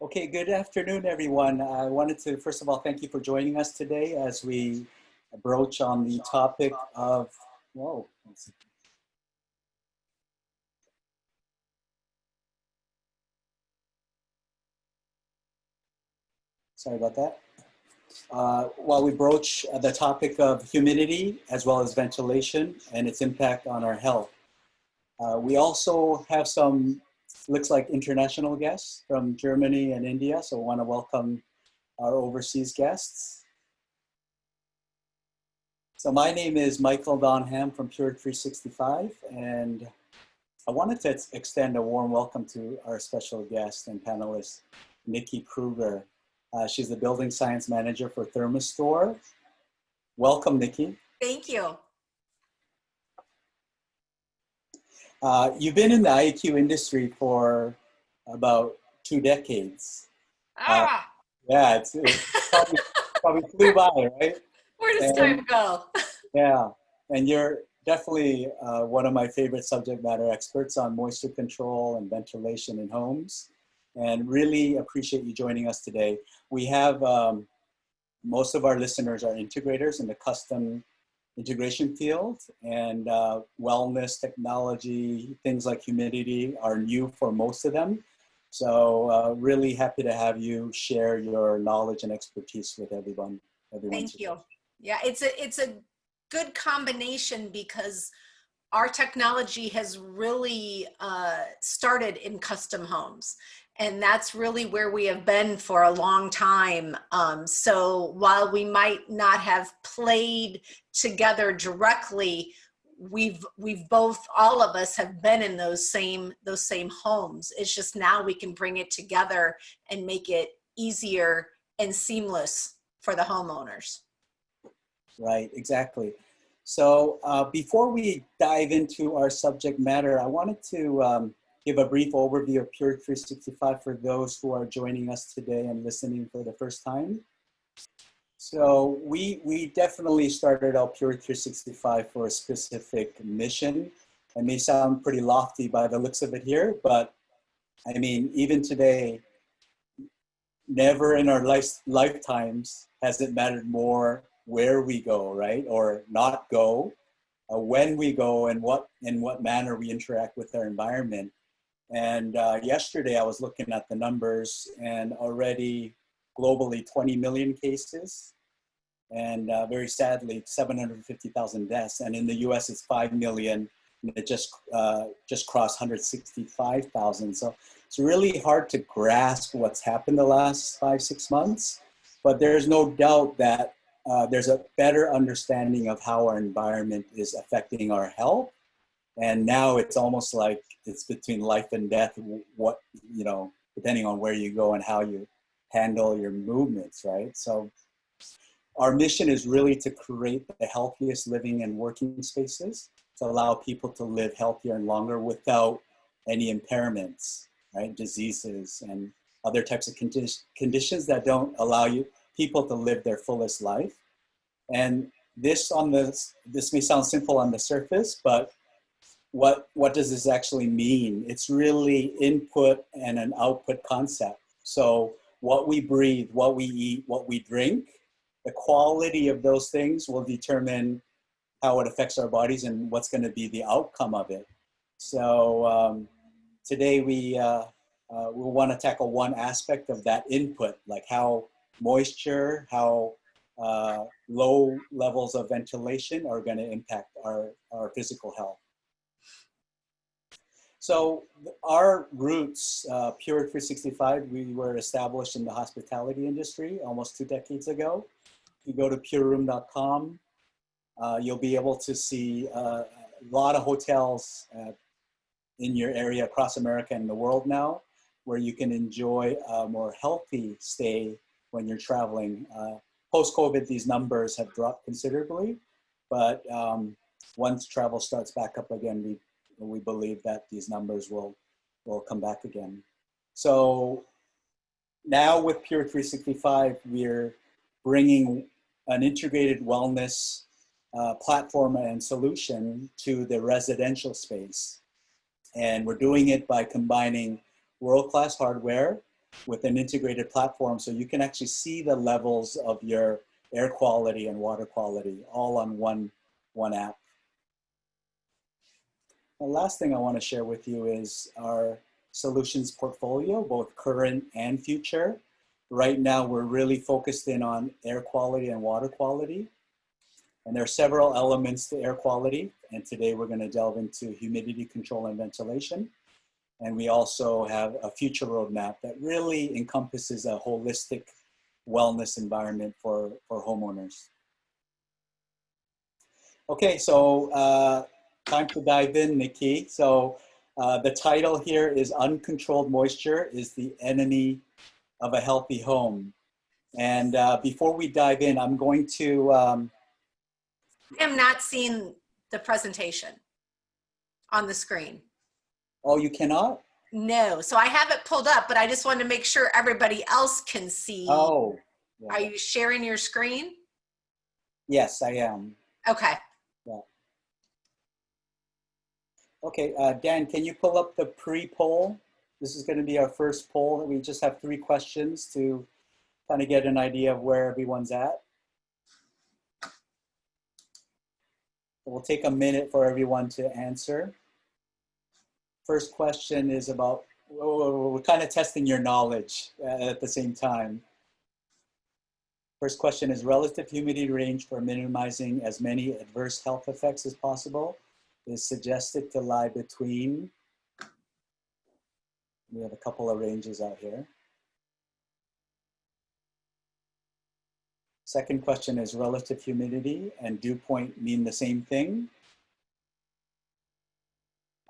Okay, good afternoon, everyone. I wanted to, first of all, thank you for joining us today as we broach on the topic of, whoa, sorry about that. While we broach the topic of humidity as well as ventilation and its impact on our health. We also have some, looks like international guests from Germany and India, so I want to welcome our overseas guests. So my name is Michael Donham from Pure 365, and I wanted to extend a warm welcome to our special guest and panelist, Nikki Kruger. She's the Building Science Manager for Thermostor. Welcome, Nikki. Thank you. You've been in the IAQ industry for about 2 decades. Yeah, it's probably flew by, right? Where does time go? Yeah, and you're definitely one of my favorite subject matter experts on moisture control and ventilation in homes, and really appreciate you joining us today. We have most of our listeners are integrators in the custom integration field, and wellness technology, things like humidity are new for most of them. So really happy to have you share your knowledge and expertise with everyone. Thank you. Yeah, it's a good combination because our technology has really started in custom homes. And that's really where we have been for a long time. So while we might not have played together directly, we've both, all of us have been in those same homes. It's just now we can bring it together and make it easier and seamless for the homeowners. Right, exactly. So before we dive into our subject matter, I wanted to give a brief overview of Pure 365 for those who are joining us today and listening for the first time. So we definitely started out Pure 365 for a specific mission. It may sound pretty lofty by the looks of it here, but I mean, even today, never in our lifetimes has it mattered more where we go, right? Or not go, when we go, and in what manner we interact with our environment. And yesterday I was looking at the numbers, and already globally 20 million cases, and very sadly 750,000 deaths. And in the US it's 5 million, and it just crossed 165,000. So it's really hard to grasp what's happened the last 5-6 months, but there's no doubt that there's a better understanding of how our environment is affecting our health. And now it's almost like it's between life and death, what, you know, depending on where you go and how you handle your movements, right? So our mission is really to create the healthiest living and working spaces to allow people to live healthier and longer without any impairments, right? Diseases and other types of conditions that don't allow people to live their fullest life. And this may sound simple on the surface, but what does this actually mean? It's really input and an output concept. So what we breathe, what we eat, what we drink, the quality of those things will determine how it affects our bodies and what's going to be the outcome of it. So today we want to tackle one aspect of that input, like how moisture, how low levels of ventilation are going to impact our physical health. So our roots, Pure 365, we were established in the hospitality industry almost 2 decades ago. If you go to pureroom.com, you'll be able to see a lot of hotels in your area across America and the world now, where you can enjoy a more healthy stay when you're traveling. Post-COVID, these numbers have dropped considerably, but once travel starts back up again, we believe that these numbers will come back again. So now with Pure 365, we're bringing an integrated wellness platform and solution to the residential space. And we're doing it by combining world-class hardware with an integrated platform, so you can actually see the levels of your air quality and water quality all on one app. The last thing I want to share with you is our solutions portfolio, both current and future. Right now, we're really focused in on air quality and water quality. And there are several elements to air quality. And today we're going to delve into humidity control and ventilation. And we also have a future roadmap that really encompasses a holistic wellness environment for homeowners. Okay, so time to dive in, Nikki. So the title here is Uncontrolled Moisture is the Enemy of a Healthy Home. And before we dive in, I'm going to... I am not seeing the presentation on the screen. Oh, you cannot? No, so I have it pulled up, but I just wanted to make sure everybody else can see. Oh. Yeah. Are you sharing your screen? Yes, I am. Okay. Yeah. Okay, Dan, can you pull up the pre-poll? This is going to be our first poll. We just have 3 questions to kind of get an idea of where everyone's at. We'll take a minute for everyone to answer. First question is about, we're kind of testing your knowledge at the same time. First question is relative humidity range for minimizing as many adverse health effects as possible is suggested to lie between, we have a couple of ranges out here. Second question is relative humidity and dew point mean the same thing?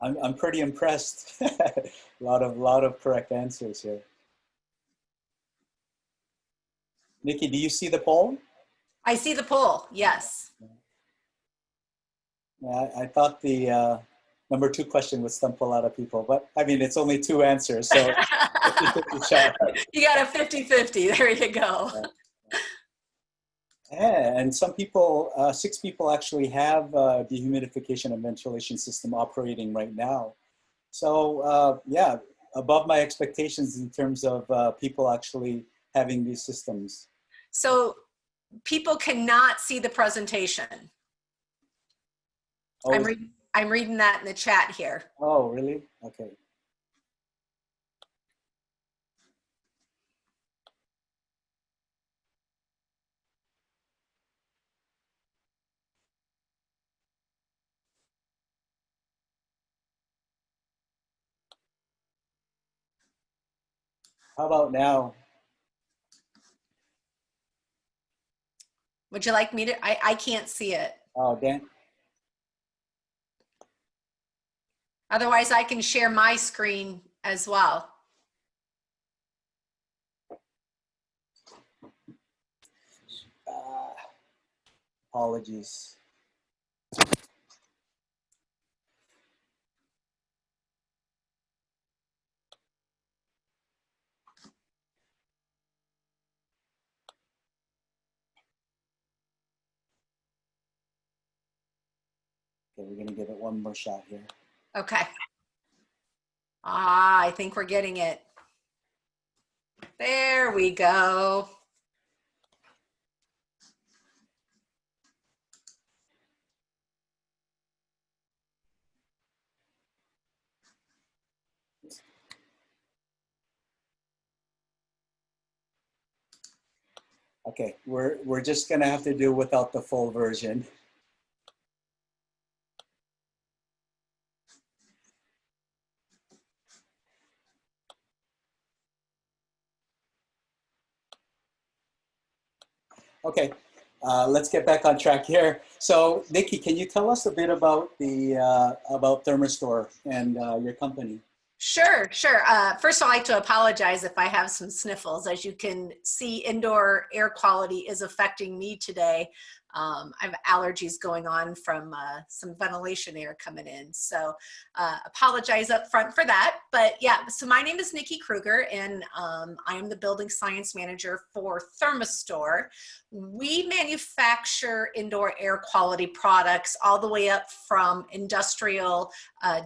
I'm pretty impressed. a lot of correct answers here. Nikki, do you see the poll? I see the poll, yes. Yeah, I thought the number 2 question would stump a lot of people, but I mean, it's only 2 answers, so 50-50 shot. You got a 50-50, there you go. Yeah, and some people, 6 people actually have a dehumidification and ventilation system operating right now. So yeah, above my expectations in terms of people actually having these systems. So people cannot see the presentation. Oh, I'm reading that in the chat here. Oh, really? Okay. How about now? Would you like me to? I can't see it. Oh, Dan. Otherwise, I can share my screen as well. Apologies. Okay, we're gonna give it one more shot here. Okay. Ah, I think we're getting it. There we go. Okay, we're just gonna have to do without the full version. Okay, let's get back on track here. So, Nikki, can you tell us a bit about the about Thermostor and your company? Sure, sure. First, I'd like to apologize if I have some sniffles. As you can see, indoor air quality is affecting me today. I have allergies going on from some ventilation air coming in. So apologize up front for that. But yeah, so my name is Nikki Kruger, and I am the building science manager for Thermistore. We manufacture indoor air quality products all the way up from industrial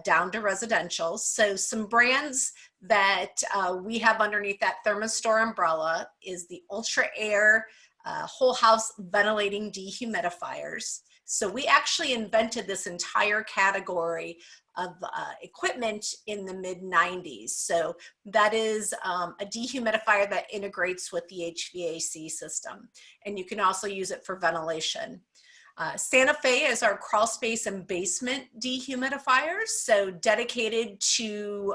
down to residential. So some brands that we have underneath that Thermistore umbrella is the Ultra Air whole house ventilating dehumidifiers. So we actually invented this entire category of equipment in the mid-90s. So that is a dehumidifier that integrates with the HVAC system. And you can also use it for ventilation. Santa Fe is our crawl space and basement dehumidifiers, so dedicated to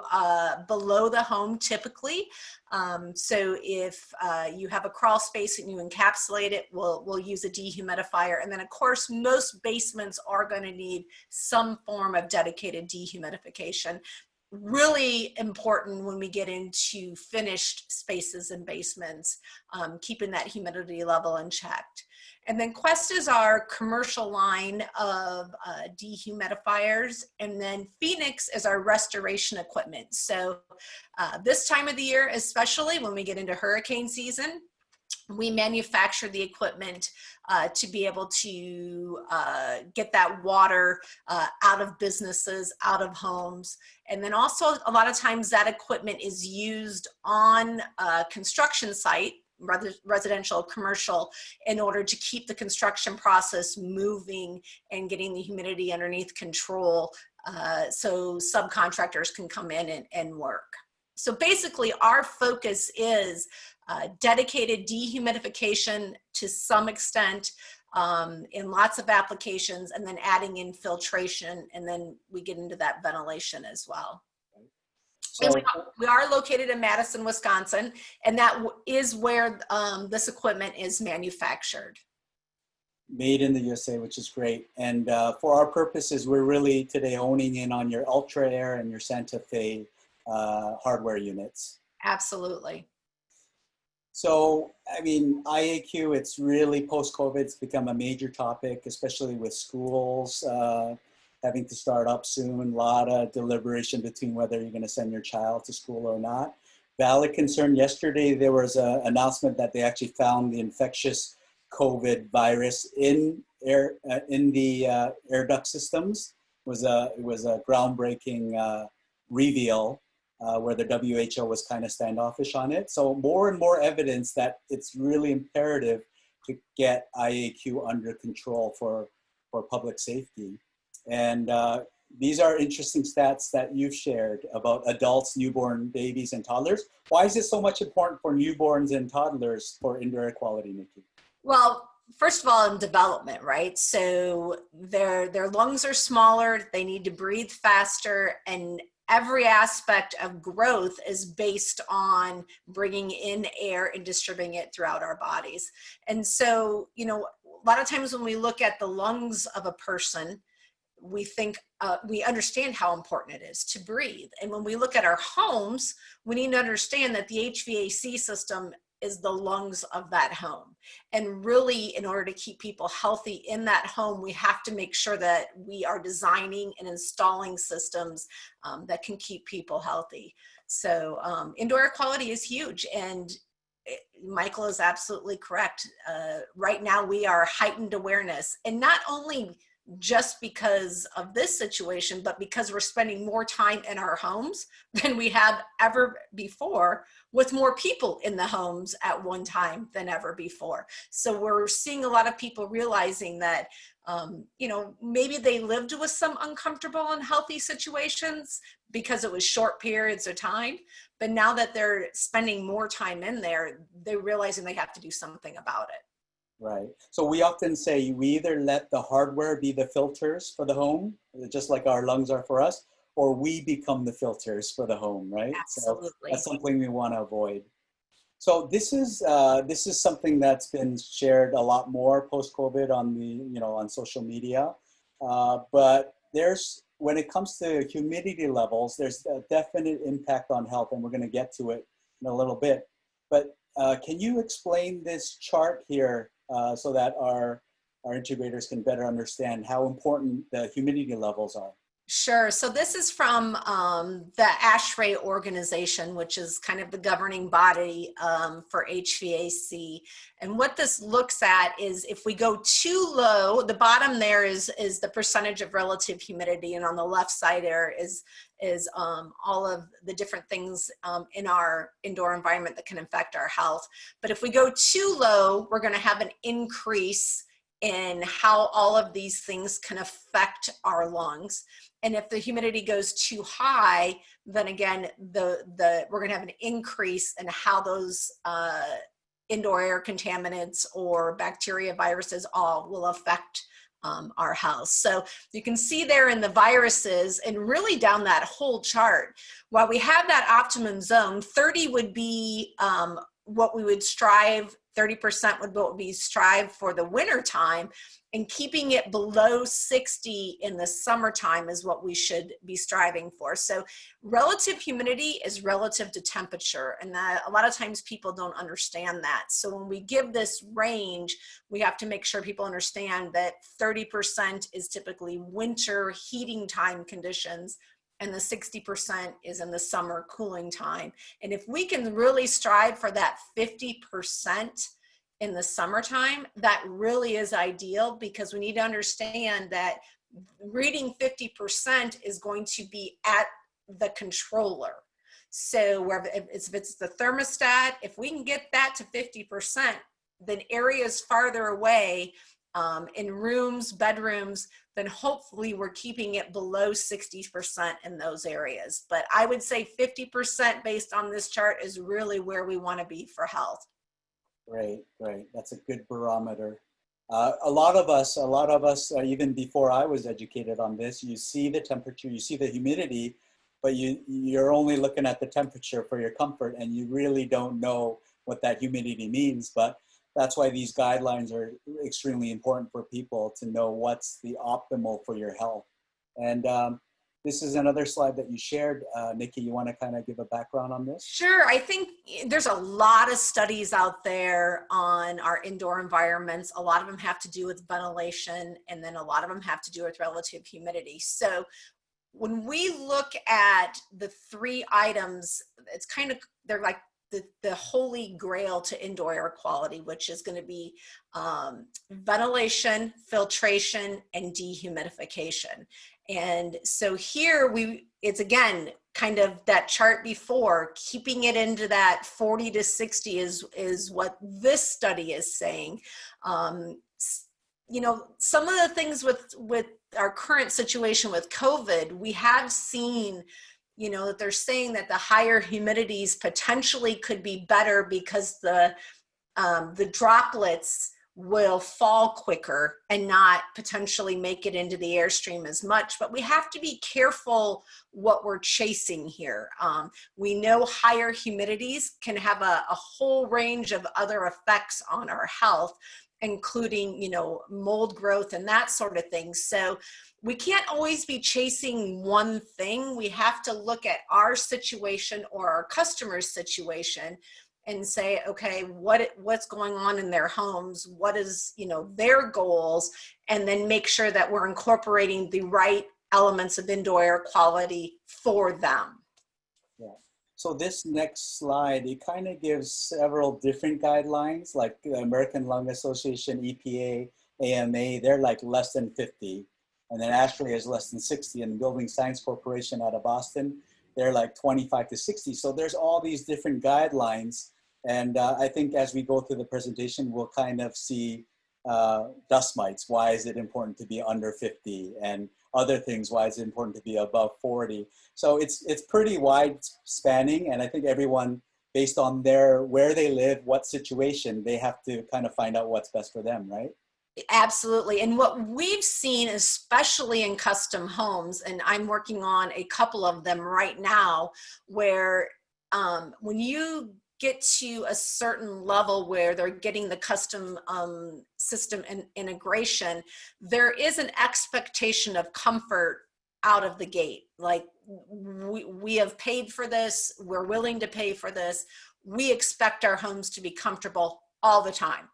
below the home typically. So if you have a crawl space and you encapsulate it, we'll use a dehumidifier. And then of course, most basements are going to need some form of dedicated dehumidification. Really important when we get into finished spaces and basements, keeping that humidity level in check. And then Quest is our commercial line of dehumidifiers. And then Phoenix is our restoration equipment. So this time of the year, especially when we get into hurricane season, we manufacture the equipment to be able to get that water out of businesses, out of homes. And then also a lot of times that equipment is used on a construction site, residential, commercial, in order to keep the construction process moving and getting the humidity underneath control so subcontractors can come in and work. So basically our focus is dedicated dehumidification to some extent in lots of applications, and then adding in filtration, and then we get into that ventilation as well. So we are located in Madison, Wisconsin, and that is where this equipment is manufactured. Made in the USA, which is great. And for our purposes, we're really today honing in on your Ultra Air and your Santa Fe hardware units. Absolutely. So, I mean, IAQ, it's really post-COVID, it's become a major topic, especially with schools having to start up soon. A lot of deliberation between whether you're going to send your child to school or not. Valid concern. Yesterday, there was an announcement that they actually found the infectious COVID virus in the air duct systems. It was a groundbreaking reveal where the WHO was kind of standoffish on it. So more and more evidence that it's really imperative to get IAQ under control for public safety. And these are interesting stats that you've shared about adults, newborn babies, and toddlers. Why is it so much important for newborns and toddlers for indoor air quality, Nikki? Well, first of all, in development, right? So their lungs are smaller, they need to breathe faster, and every aspect of growth is based on bringing in air and distributing it throughout our bodies. And so, you know, a lot of times when we look at the lungs of a person, we think, we understand how important it is to breathe. And when we look at our homes, we need to understand that the HVAC system is the lungs of that home. And really, in order to keep people healthy in that home, we have to make sure that we are designing and installing systems that can keep people healthy. So indoor air quality is huge. And Michael is absolutely correct. Right now, we are heightened awareness, and not only just because of this situation, but because we're spending more time in our homes than we have ever before, with more people in the homes at one time than ever before. So we're seeing a lot of people realizing that, you know, maybe they lived with some uncomfortable, unhealthy situations because it was short periods of time, but now that they're spending more time in there, they're realizing they have to do something about it. Right. So we often say we either let the hardware be the filters for the home, just like our lungs are for us, or we become the filters for the home, right? Absolutely. So that's something we want to avoid. So this is something that's been shared a lot more post-COVID on on social media. But when it comes to humidity levels, there's a definite impact on health, and we're going to get to it in a little bit. But can you explain this chart here so that our our integrators can better understand how important the humidity levels are. Sure. So this is from the ASHRAE organization, which is kind of the governing body for HVAC. And what this looks at is if we go too low, the bottom there is the percentage of relative humidity, and on the left side there is all of the different things in our indoor environment that can affect our health. But if we go too low, we're going to have an increase in how all of these things can affect our lungs. And if the humidity goes too high, then again, we're going to have an increase in how those indoor air contaminants or bacteria, viruses, all will affect our house. So you can see there in the viruses and really down that whole chart, while we have that optimum zone, 30 would be what we would strive, 30% would be strive for the winter time, and keeping it below 60 in the summertime is what we should be striving for. So relative humidity is relative to temperature, and that a lot of times people don't understand that. So when we give this range, we have to make sure people understand that 30% is typically winter heating time conditions, and the 60% is in the summer cooling time. And if we can really strive for that 50% in the summertime, that really is ideal, because we need to understand that reading 50% is going to be at the controller. So if it's the thermostat, if we can get that to 50%, then areas farther away in rooms, bedrooms, then hopefully we're keeping it below 60% in those areas. But I would say 50% based on this chart is really where we want to be for health. Great. That's a good barometer. A lot of us, even before I was educated on this, you see the temperature, you see the humidity, but you're only looking at the temperature for your comfort, and you really don't know what that humidity means. But that's why these guidelines are extremely important for people to know what's the optimal for your health. And this is another slide that you shared. Nikki, you want to kind of give a background on this? Sure. I think there's a lot of studies out there on our indoor environments. A lot of them have to do with ventilation, and then a lot of them have to do with relative humidity. So when we look at the three items, it's kind of, they're like the holy grail to indoor air quality, which is going to be ventilation, filtration, and dehumidification. And so here it's again, kind of that chart before, keeping it into that 40 to 60 is what this study is saying. You know, some of the things with our current situation with COVID, we have seen, you know, that they're saying that the higher humidities potentially could be better because the droplets will fall quicker and not potentially make it into the airstream as much. But we have to be careful what we're chasing here. We know higher humidities can have a whole range of other effects on our health, including, you know, mold growth and that sort of thing. So we can't always be chasing one thing. We have to look at our situation or our customer's situation and say, okay, what's going on in their homes? What is, you know, their goals? And then make sure that we're incorporating the right elements of indoor air quality for them. Yeah. So this next slide, it kind of gives several different guidelines, like the American Lung Association, EPA, AMA, they're like less than 50. And then ASHRAE is less than 60, and Building Science Corporation out of Boston, they're like 25 to 60. So there's all these different guidelines. And I think as we go through the presentation, we'll kind of see dust mites. Why is it important to be under 50? And other things, why is it important to be above 40? So it's pretty wide spanning. And I think everyone, based on where they live, what situation, they have to kind of find out what's best for them, right? Absolutely. And what we've seen, especially in custom homes, and I'm working on a couple of them right now, where when you get to a certain level where they're getting the custom system and integration, there is an expectation of comfort out of the gate. Like, we have paid for this, we're willing to pay for this, we expect our homes to be comfortable all the time.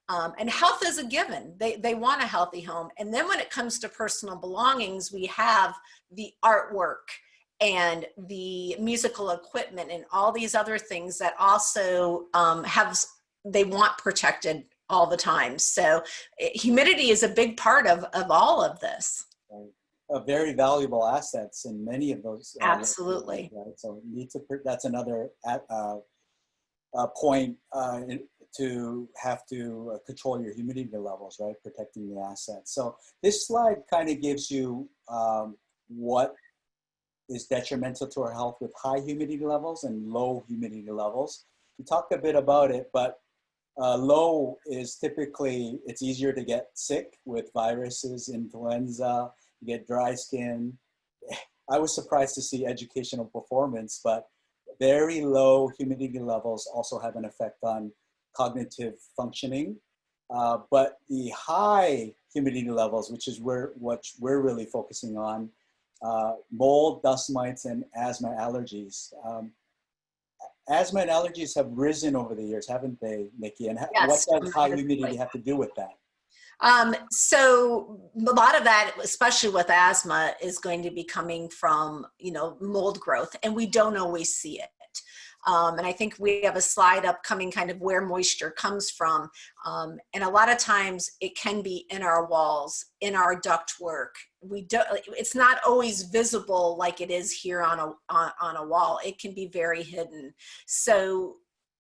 And health is a given. They want a healthy home. And then when it comes to personal belongings, we have the artwork and the musical equipment and all these other things that also they want protected all the time. So humidity is a big part of all of this. Right. Very valuable assets in many of those. Absolutely. Right? So that's another point to have to control your humidity levels, right? Protecting the assets. So this slide kind of gives you what is detrimental to our health with high humidity levels and low humidity levels. We talked a bit about it, but low is typically, it's easier to get sick with viruses, influenza, you get dry skin. I was surprised to see educational performance, but very low humidity levels also have an effect on cognitive functioning. But the high humidity levels, which is what we're really focusing on, mold, dust mites, and asthma allergies. Asthma and allergies have risen over the years, haven't they, Nikki? And Yes, what does high humidity have to do with that? So a lot of that, especially with asthma, is going to be coming from, mold growth, and we don't always see it. And I think we have a slide upcoming kind of where moisture comes from. And a lot of times it can be in our walls, in our ductwork. It's not always visible like it is here on a wall. It can be very hidden. So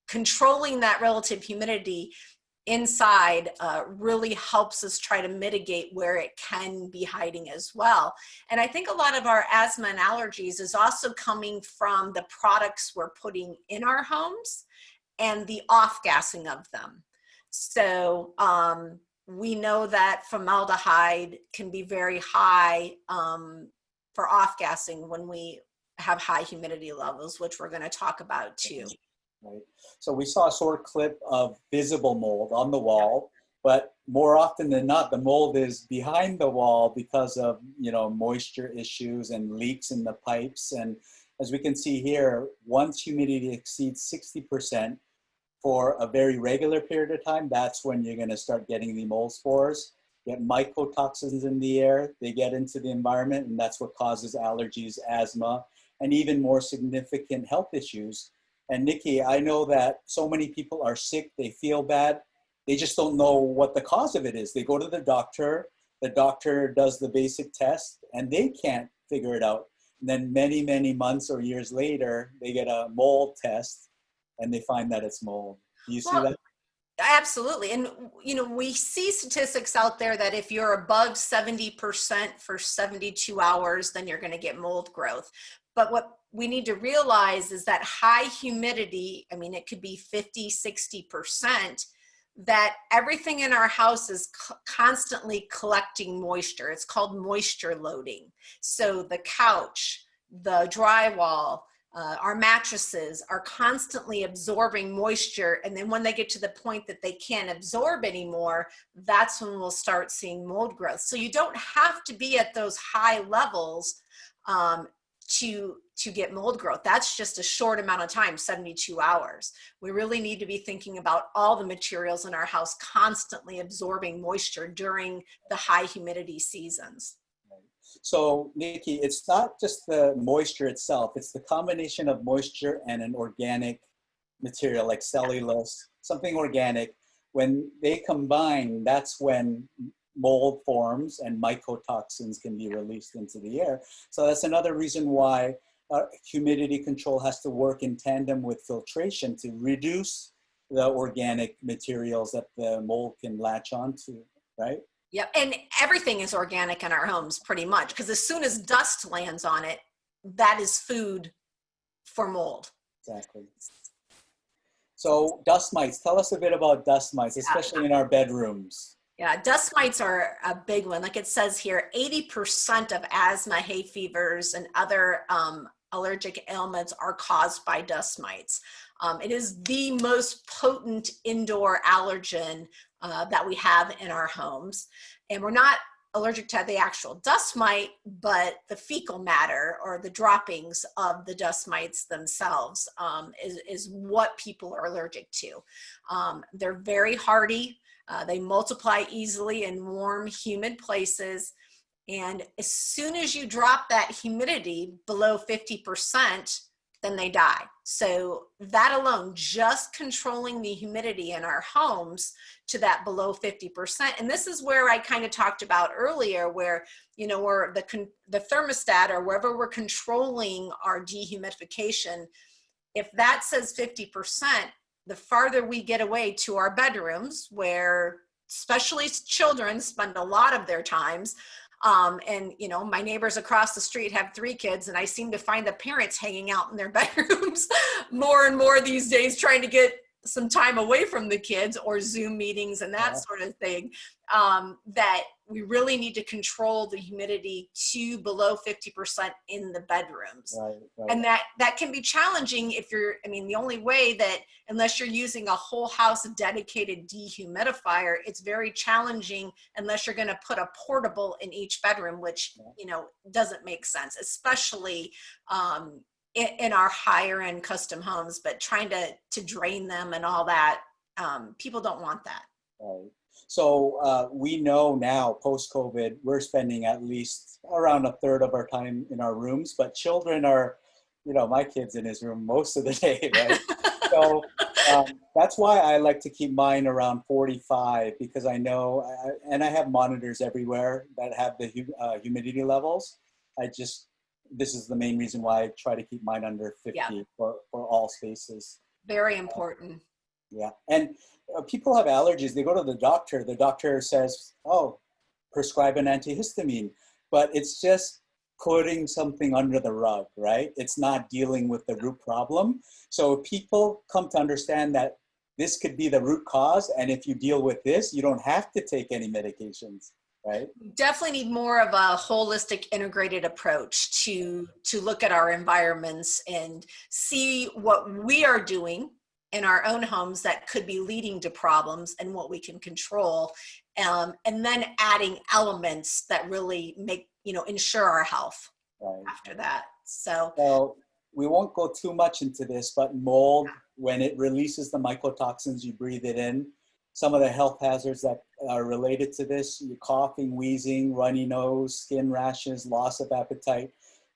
controlling that relative humidity inside really helps us try to mitigate where it can be hiding as well. And I think a lot of our asthma and allergies is also coming from the products we're putting in our homes and the off-gassing of them. So we know that formaldehyde can be very high for off-gassing when we have high humidity levels, which we're going to talk about too. Right. So we saw a short clip of visible mold on the wall, but more often than not, the mold is behind the wall because of, moisture issues and leaks in the pipes. And as we can see here, once humidity exceeds 60% for a very regular period of time, that's when you're going to start getting the mold spores, get mycotoxins in the air, they get into the environment, and that's what causes allergies, asthma, and even more significant health issues. And Nikki, I know that so many people are sick, they feel bad, they just don't know what the cause of it is. They go to the doctor does the basic test, and they can't figure it out. And then many, many months or years later, they get a mold test, and they find that it's mold. Do you see that? Absolutely. And, we see statistics out there that if you're above 70% for 72 hours, then you're going to get mold growth. But what we need to realize is that high humidity, it could be 50, 60%, that everything in our house is constantly collecting moisture. It's called moisture loading. So the couch, the drywall, our mattresses are constantly absorbing moisture. And then when they get to the point that they can't absorb anymore, that's when we'll start seeing mold growth. So you don't have to be at those high levels to get mold growth. That's just a short amount of time, 72 hours. We really need to be thinking about all the materials in our house constantly absorbing moisture during the high humidity seasons. So Nikki, it's not just the moisture itself, it's the combination of moisture and an organic material like cellulose, something organic. When they combine, that's when mold forms and mycotoxins can be released into the air. So that's another reason why humidity control has to work in tandem with filtration to reduce the organic materials that the mold can latch onto, right? Yep, and everything is organic in our homes pretty much, because as soon as dust lands on it, that is food for mold. Exactly. So dust mites, tell us a bit about dust mites, especially in our bedrooms. Yeah, dust mites are a big one. Like it says here, 80% of asthma, hay fevers, and other allergic ailments are caused by dust mites. It is the most potent indoor allergen that we have in our homes. And we're not allergic to the actual dust mite, but the fecal matter or the droppings of the dust mites themselves is what people are allergic to. They're very hardy. They multiply easily in warm, humid places. And as soon as you drop that humidity below 50%, then they die. So that alone, just controlling the humidity in our homes to that below 50%. And this is where I kind of talked about earlier, where, you know, where the thermostat or wherever we're controlling our dehumidification, if that says 50%, the farther we get away to our bedrooms, where especially children spend a lot of their times, and you know, my neighbors across the street have 3 kids, and I seem to find the parents hanging out in their bedrooms more and more these days, trying to get some time away from the kids or Zoom meetings and that sort of thing, that we really need to control the humidity to below 50% in the bedrooms. Right, right. And that can be challenging if you're, I mean, the only way that, unless you're using a whole house dedicated dehumidifier, it's very challenging unless you're going to put a portable in each bedroom, which, you know, doesn't make sense, especially in our higher end custom homes, but trying to drain them and all that, people don't want that. Right. So we know now, post-COVID, we're spending at least around a third of our time in our rooms, but children are, you know, my kid's in his room most of the day, right? So that's why I like to keep mine around 45, because I know, and I have monitors everywhere that have the humidity levels. This is the main reason why I try to keep mine under 50 for all spaces. Very important. Yeah, and people have allergies. They go to the doctor says, oh, prescribe an antihistamine, but it's just putting something under the rug, right? It's not dealing with the root problem. So people come to understand that this could be the root cause, and if you deal with this, you don't have to take any medications, right? Definitely need more of a holistic, integrated approach to look at our environments and see what we are doing in our own homes that could be leading to problems and what we can control, and then adding elements that really make, you know, ensure our health after that. So we won't go too much into this, but mold, when it releases the mycotoxins, you breathe it in. Some of the health hazards that are related to this, coughing, wheezing, runny nose, skin rashes, loss of appetite,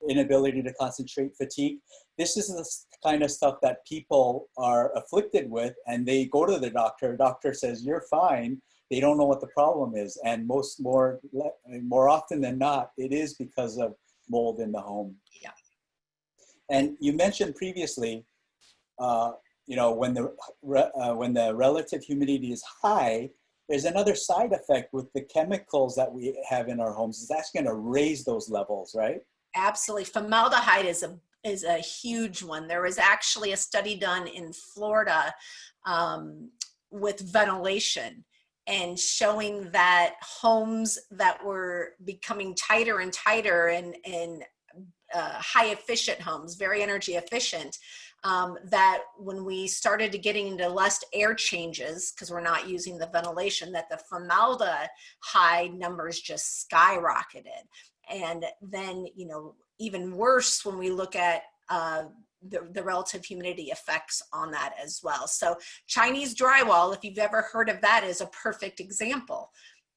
inability to concentrate, fatigue. This is the kind of stuff that people are afflicted with, and they go to the doctor. Doctor says, you're fine. They don't know what the problem is. And more often than not, it is because of mold in the home. Yeah. And you mentioned previously, you know, when the relative humidity is high, there's another side effect with the chemicals that we have in our homes. It's actually going to raise those levels, right? Absolutely. Formaldehyde is a huge one. There was actually a study done in Florida with ventilation, and showing that homes that were becoming tighter and tighter and high efficient homes, very energy efficient, that when we started to getting into less air changes, because we're not using the ventilation, that the formaldehyde numbers just skyrocketed. And then, you know, even worse when we look at the relative humidity effects on that as well. So Chinese drywall, if you've ever heard of that, is a perfect example.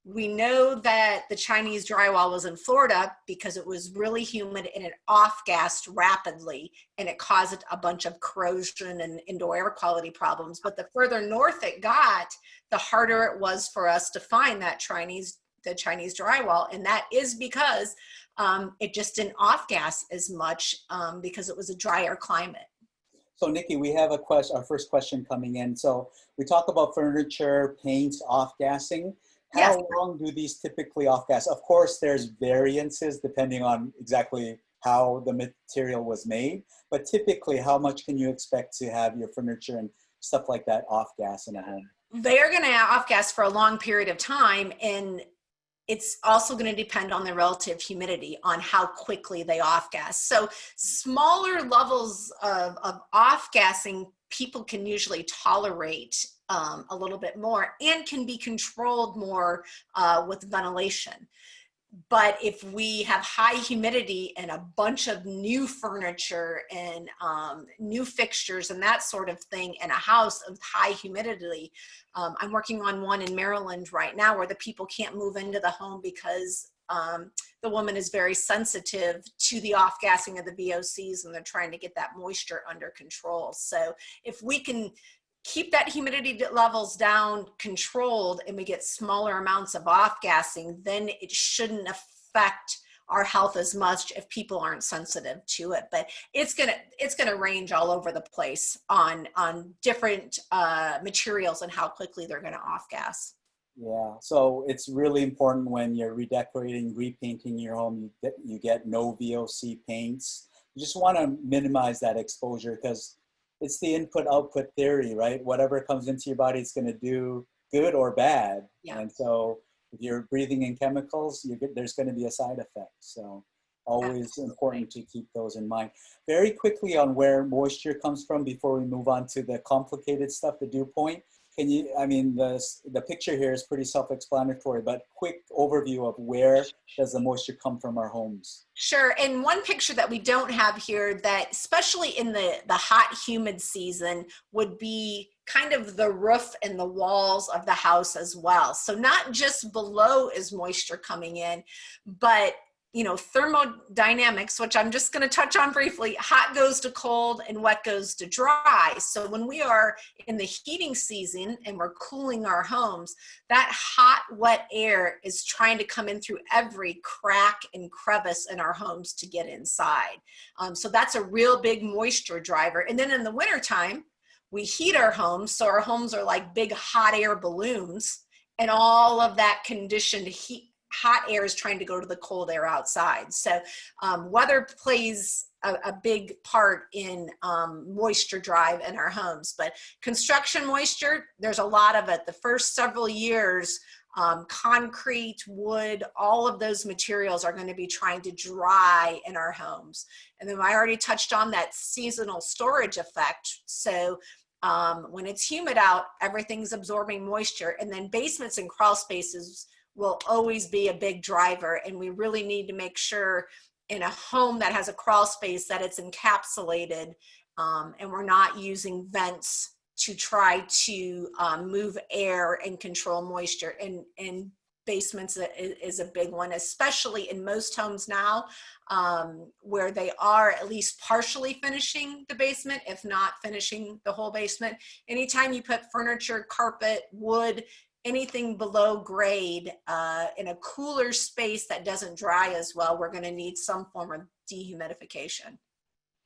We know that the Chinese drywall was in Florida because it was really humid and it off-gassed rapidly, and it caused a bunch of corrosion and indoor air quality problems. But the further north it got, the harder it was for us to find that the Chinese drywall. And that is because it just didn't off-gas as much because it was a drier climate. So Nikki, we have our first question coming in. So we talk about furniture, paints, off-gassing. How long do these typically off-gas? Of course, there's variances depending on exactly how the material was made, but typically how much can you expect to have your furniture and stuff like that off-gas in a home? They are going to off-gas for a long period of time, and it's also going to depend on the relative humidity on how quickly they off-gas. So smaller levels of off-gassing, people can usually tolerate a little bit more and can be controlled more with ventilation. But if we have high humidity and a bunch of new furniture and new fixtures and that sort of thing in a house of high humidity, I'm working on one in Maryland right now where the people can't move into the home because the woman is very sensitive to the off-gassing of the VOCs, and they're trying to get that moisture under control. So if we can keep that humidity levels down controlled and we get smaller amounts of off-gassing, then it shouldn't affect our health as much if people aren't sensitive to it. But it's gonna range all over the place on different materials and how quickly they're gonna off-gas. Yeah, so it's really important when you're redecorating, repainting your home, you get no VOC paints. You just want to minimize that exposure because it's the input-output theory, right? Whatever comes into your body, it's going to do good or bad. Yeah. And so if you're breathing in chemicals, there's going to be a side effect. So always Absolutely. important to keep those in mind. Very quickly on where moisture comes from before we move on to the complicated stuff, the dew point. Can you, I mean, the picture here is pretty self-explanatory, but quick overview of where does the moisture come from our homes? Sure. And one picture that we don't have here that, especially in the hot, humid season, would be kind of the roof and the walls of the house as well. So not just below is moisture coming in, but you know, thermodynamics, which I'm just going to touch on briefly, hot goes to cold and wet goes to dry. So when we are in the heating season and we're cooling our homes, that hot, wet air is trying to come in through every crack and crevice in our homes to get inside. So that's a real big moisture driver. And then in the wintertime, we heat our homes. So our homes are like big hot air balloons, and all of that conditioned hot air is trying to go to the cold air outside. So weather plays a big part in moisture drive in our homes. But construction moisture, there's a lot of it. The first several years, concrete, wood, all of those materials are going to be trying to dry in our homes. And then I already touched on that seasonal storage effect. So when it's humid out, everything's absorbing moisture. And then basements and crawl spaces will always be a big driver, and we really need to make sure in a home that has a crawl space that it's encapsulated, and we're not using vents to try to move air and control moisture. And basements is a big one, especially in most homes now, where they are at least partially finishing the basement, if not finishing the whole basement. Anytime you put furniture, carpet, wood, anything below grade in a cooler space that doesn't dry as well, we're going to need some form of dehumidification.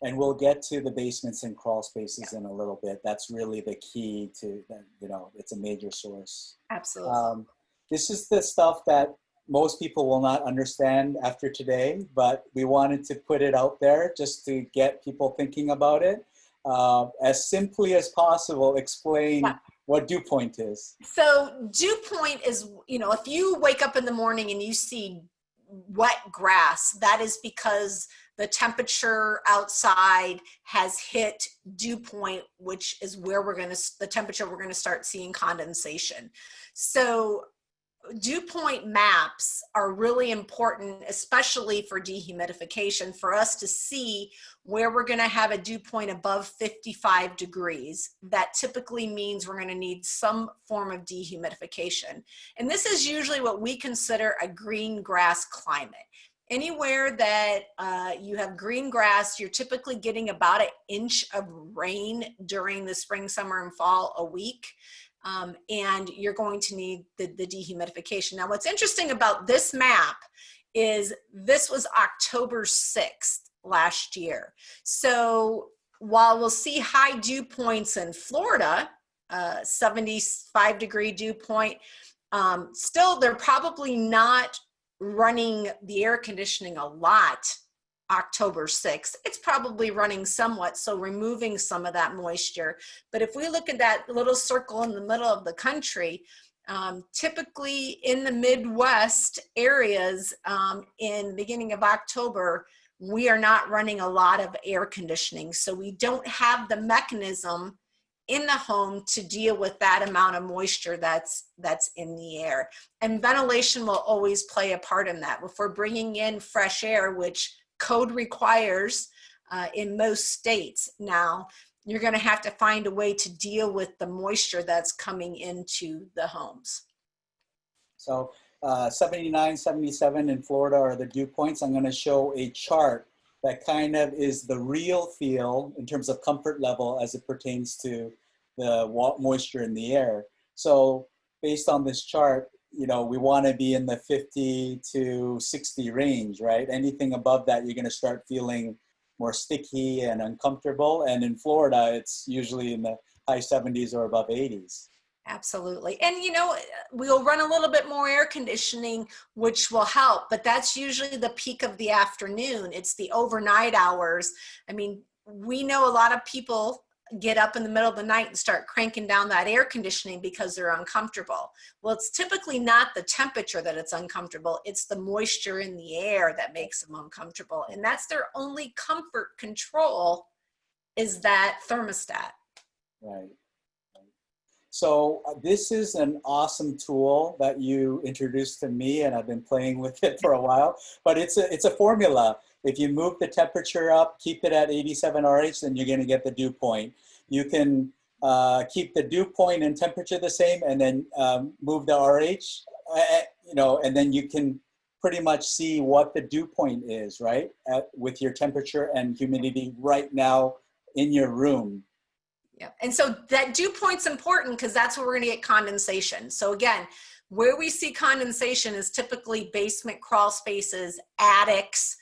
And we'll get to the basements and crawl spaces in a little bit. That's really the key to, you know, it's a major source. Absolutely. This is the stuff that most people will not understand after today, but we wanted to put it out there just to get people thinking about it. As simply as possible, explain what dew point is. So dew point is, you know, if you wake up in the morning and you see wet grass, that is because the temperature outside has hit dew point, which is where the temperature we're going to start seeing condensation. So dew point maps are really important, especially for dehumidification, for us to see where we're going to have a dew point above 55 degrees. That typically means we're going to need some form of dehumidification. And this is usually what we consider a green grass climate. Anywhere that you have green grass, you're typically getting about an inch of rain during the spring, summer, and fall a week. And you're going to need the dehumidification. Now, what's interesting about this map is this was October 6th last year. So while we'll see high dew points in Florida, 75 degree dew point, still they're probably not running the air conditioning a lot October 6th. It's probably running somewhat, so removing some of that moisture. But if we look at that little circle in the middle of the country, typically in the Midwest areas in the beginning of October, we are not running a lot of air conditioning. So we don't have the mechanism in the home to deal with that amount of moisture that's in the air. And ventilation will always play a part in that. If we're bringing in fresh air, which code requires in most states now, you're going to have to find a way to deal with the moisture that's coming into the homes. So 79, 77 in Florida are the dew points. I'm going to show a chart that kind of is the real feel in terms of comfort level as it pertains to the moisture in the air. So based on this chart, you know, we want to be in the 50 to 60 range, right? Anything above that, you're going to start feeling more sticky and uncomfortable. And in Florida, it's usually in the high 70s or above 80s. Absolutely. And, you know, we'll run a little bit more air conditioning, which will help, but that's usually the peak of the afternoon. It's the overnight hours. I mean, we know a lot of people get up in the middle of the night and start cranking down that air conditioning because they're uncomfortable. Well, it's typically not the temperature that it's uncomfortable. It's the moisture in the air that makes them uncomfortable. And that's their only comfort control, is that thermostat. Right. So this is an awesome tool that you introduced to me, and I've been playing with it for a while, but it's a formula. If you move the temperature up, keep it at 87 RH, then you're going to get the dew point. You can keep the dew point and temperature the same, and then move the RH, you know, and then you can pretty much see what the dew point is, right? With your temperature and humidity right now in your room. Yeah. And so that dew point's important because that's where we're going to get condensation. So again, where we see condensation is typically basement crawl spaces, attics,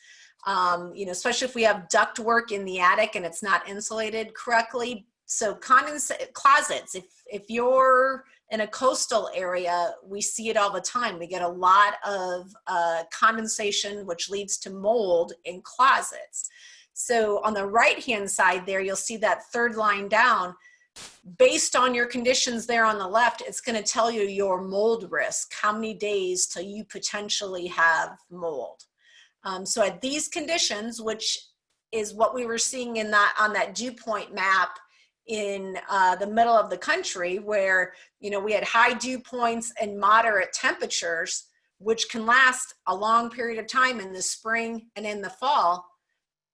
you know, especially if we have duct work in the attic and it's not insulated correctly. So closets, if you're in a coastal area, we see it all the time. We get a lot of condensation, which leads to mold in closets. So on the right-hand side there, you'll see that third line down. Based on your conditions there on the left, it's going to tell you your mold risk, how many days till you potentially have mold. So at these conditions, which is what we were seeing in that on that dew point map in the middle of the country, where, you know, we had high dew points and moderate temperatures, which can last a long period of time in the spring and in the fall.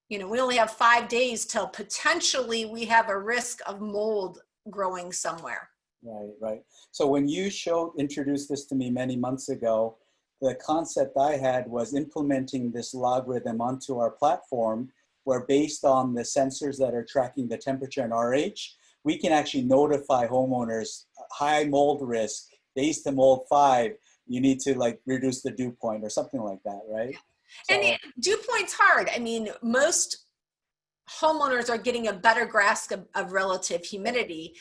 You know, we only have 5 days till potentially we have a risk of mold growing somewhere. Right, right. So when you introduced this to me many months ago, the concept I had was implementing this logarithm onto our platform, where based on the sensors that are tracking the temperature and RH, we can actually notify homeowners, high mold risk, days to mold 5, you need to like reduce the dew point or something like that, right? Yeah. And dew point's hard. I mean, most homeowners are getting a better grasp of relative humidity,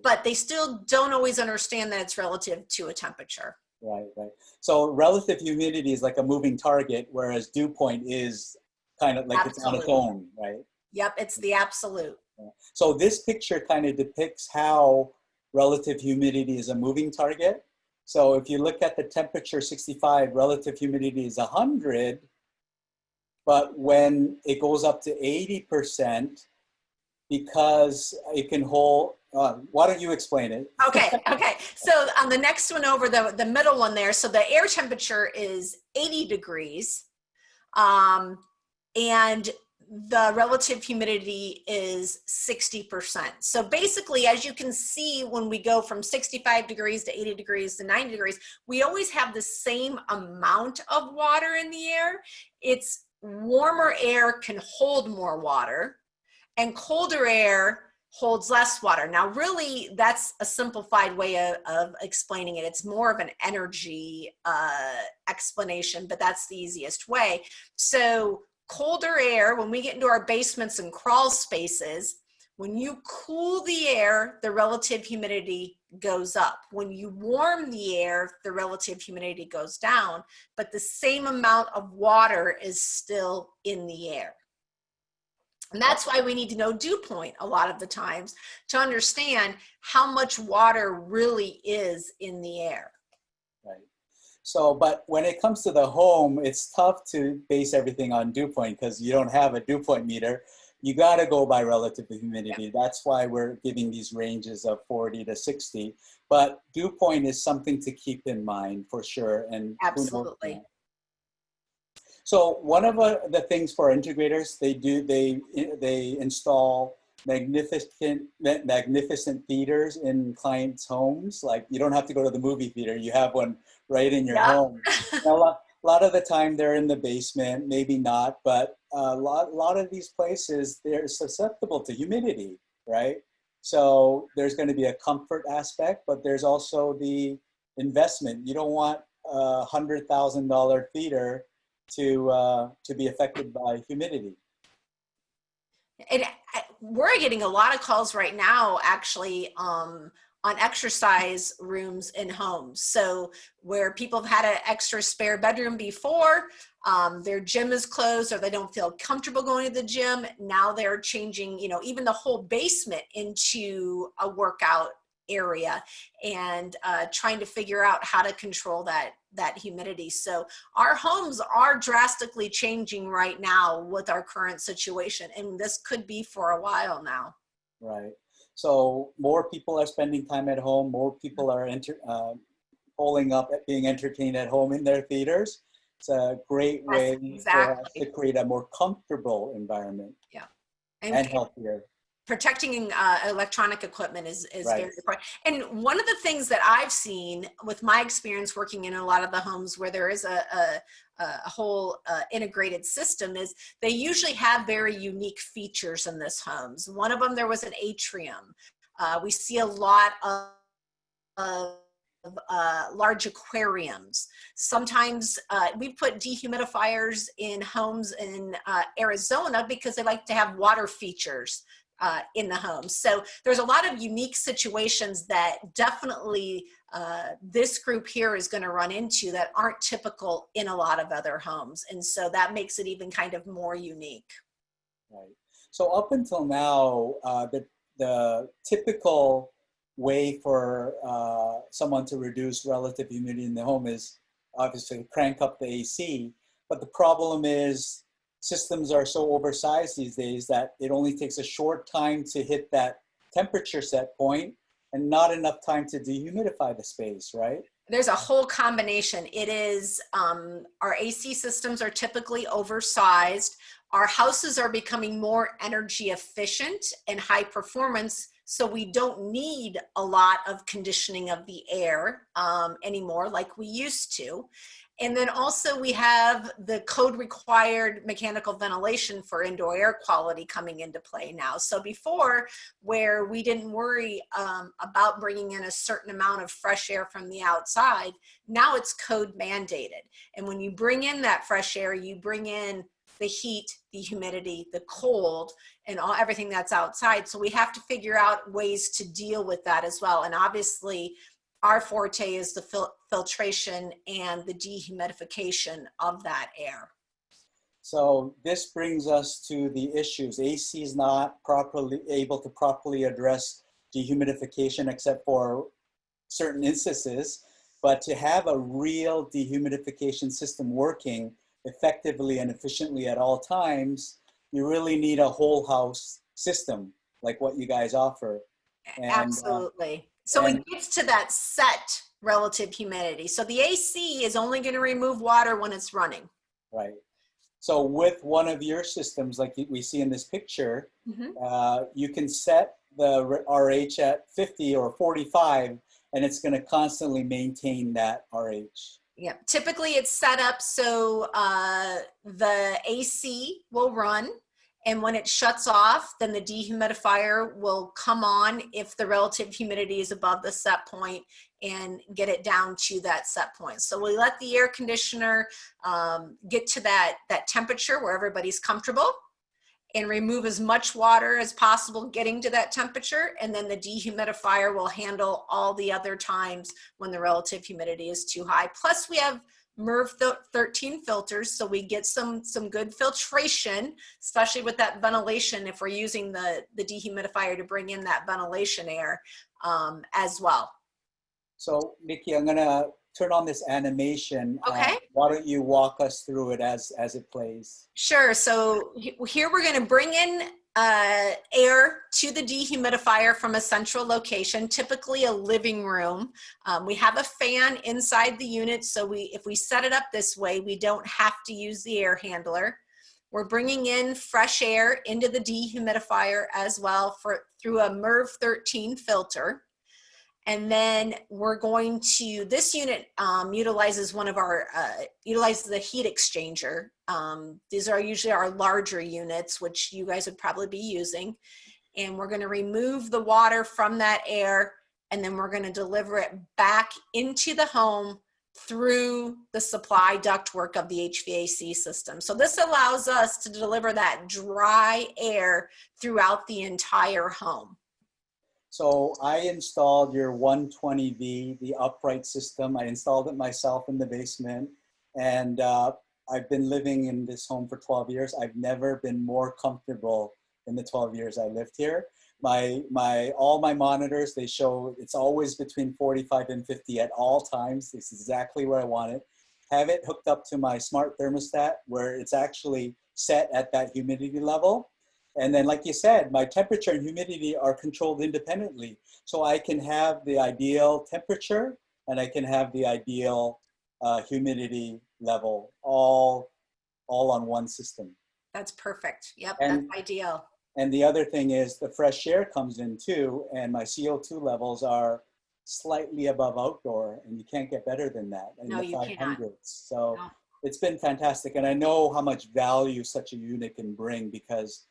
but they still don't always understand that it's relative to a temperature. Right, right. So relative humidity is like a moving target, whereas dew point is kind of like it's on its own, right? Yep, it's the absolute. Yeah. So this picture kind of depicts how relative humidity is a moving target. So if you look at the temperature 65, relative humidity is 100, but when it goes up to 80%, because it can hold, why don't you explain it? Okay. So on the next one over, the middle one there, so the air temperature is 80 degrees, and the relative humidity is 60%. So basically, as you can see, when we go from 65 degrees to 80 degrees to 90 degrees, we always have the same amount of water in the air. It's warmer air can hold more water, and colder air holds less water. Now, really, that's a simplified way of explaining it. It's more of an energy explanation, but that's the easiest way. So colder air, when we get into our basements and crawl spaces, when you cool the air, the relative humidity goes up. When you warm the air, the relative humidity goes down, but the same amount of water is still in the air. And that's why we need to know dew point a lot of the times to understand how much water really is in the air. Right. So, but when it comes to the home, it's tough to base everything on dew point because you don't have a dew point meter. you got to go by relative humidity. That's why we're giving these ranges of 40 to 60. But dew point is something to keep in mind for sure. And Absolutely. So one of the things for integrators, they install magnificent theaters in clients' homes. Like you don't have to go to the movie theater; you have one right in your home. Now, a lot of the time they're in the basement, maybe not, but a lot of these places they're susceptible to humidity, right? So there's going to be a comfort aspect, but there's also the investment. You don't want a $100,000 theater to be affected by humidity. And we're getting a lot of calls right now, actually, on exercise rooms in homes. So where people have had an extra spare bedroom before, their gym is closed or they don't feel comfortable going to the gym. Now they're changing, you know, even the whole basement into a workout area and trying to figure out how to control that humidity. So our homes are drastically changing right now with our current situation, and this could be for a while now. Right. So more people are spending time at home. More people are pulling up at being entertained at home in their theaters. It's a great way for us to create a more comfortable environment. Yeah. And healthier. Protecting electronic equipment is very important. And one of the things that I've seen with my experience working in a lot of the homes where there is a whole integrated system is they usually have very unique features in this homes. One of them, there was an atrium. We see a lot of large aquariums. Sometimes we put dehumidifiers in homes in Arizona because they like to have water features in the home. So there's a lot of unique situations that definitely this group here is going to run into that aren't typical in a lot of other homes. And so that makes it even kind of more unique. Right. So up until now, the typical way for someone to reduce relative humidity in the home is obviously crank up the AC. But the problem is systems are so oversized these days that it only takes a short time to hit that temperature set point and not enough time to dehumidify the space, right? There's a whole combination. It is, our AC systems are typically oversized. Our houses are becoming more energy efficient and high performance, so we don't need a lot of conditioning of the air anymore like we used to. And then also we have the code required mechanical ventilation for indoor air quality coming into play now. So before, where we didn't worry about bringing in a certain amount of fresh air from the outside, now it's code mandated. And when you bring in that fresh air, you bring in the heat, the humidity, the cold, and everything that's outside. So we have to figure out ways to deal with that as well. And obviously, our forte is the filtration and the dehumidification of that air. So this brings us to the issues. AC is not able to properly address dehumidification except for certain instances, but to have a real dehumidification system working effectively and efficiently at all times, you really need a whole house system like what you guys offer. And, absolutely. So it gets to that set relative humidity. So the AC is only going to remove water when it's running. Right. So with one of your systems, like we see in this picture, you can set the RH at 50 or 45, and it's going to constantly maintain that RH. Yeah, typically it's set up so the AC will run, and when it shuts off, then the dehumidifier will come on if the relative humidity is above the set point and get it down to that set point. So we let the air conditioner get to that temperature where everybody's comfortable and remove as much water as possible getting to that temperature, and then the dehumidifier will handle all the other times when the relative humidity is too high. Plus we have MERV 13 filters, so we get some good filtration, especially with that ventilation if we're using the dehumidifier to bring in that ventilation air as well. So Nikki, I'm gonna turn on this animation. Okay. Why don't you walk us through it as it plays? Sure. So here we're going to bring in air to the dehumidifier from a central location, typically a living room. We have a fan inside the unit, so if we set it up this way, we don't have to use the air handler. We're bringing in fresh air into the dehumidifier as well through a MERV 13 filter. And then we're going to, this unit utilizes utilizes the heat exchanger. These are usually our larger units, which you guys would probably be using. And we're gonna remove the water from that air, and then we're gonna deliver it back into the home through the supply ductwork of the HVAC system. So this allows us to deliver that dry air throughout the entire home. So I installed your 120V, the upright system. I installed it myself in the basement, and I've been living in this home for 12 years. I've never been more comfortable in the 12 years I lived here. All my monitors, they show it's always between 45 and 50 at all times. It's exactly where I want it. Have it hooked up to my smart thermostat where it's actually set at that humidity level. And then, like you said, my temperature and humidity are controlled independently. So I can have the ideal temperature and I can have the ideal humidity level all on one system. That's perfect. Yep, And, that's ideal. and the other thing is the fresh air comes in too, and my CO2 levels are slightly above outdoor, and you can't get better than that in No, the you 500s. cannot. So No. it's been fantastic. And I know how much value such a unit can bring because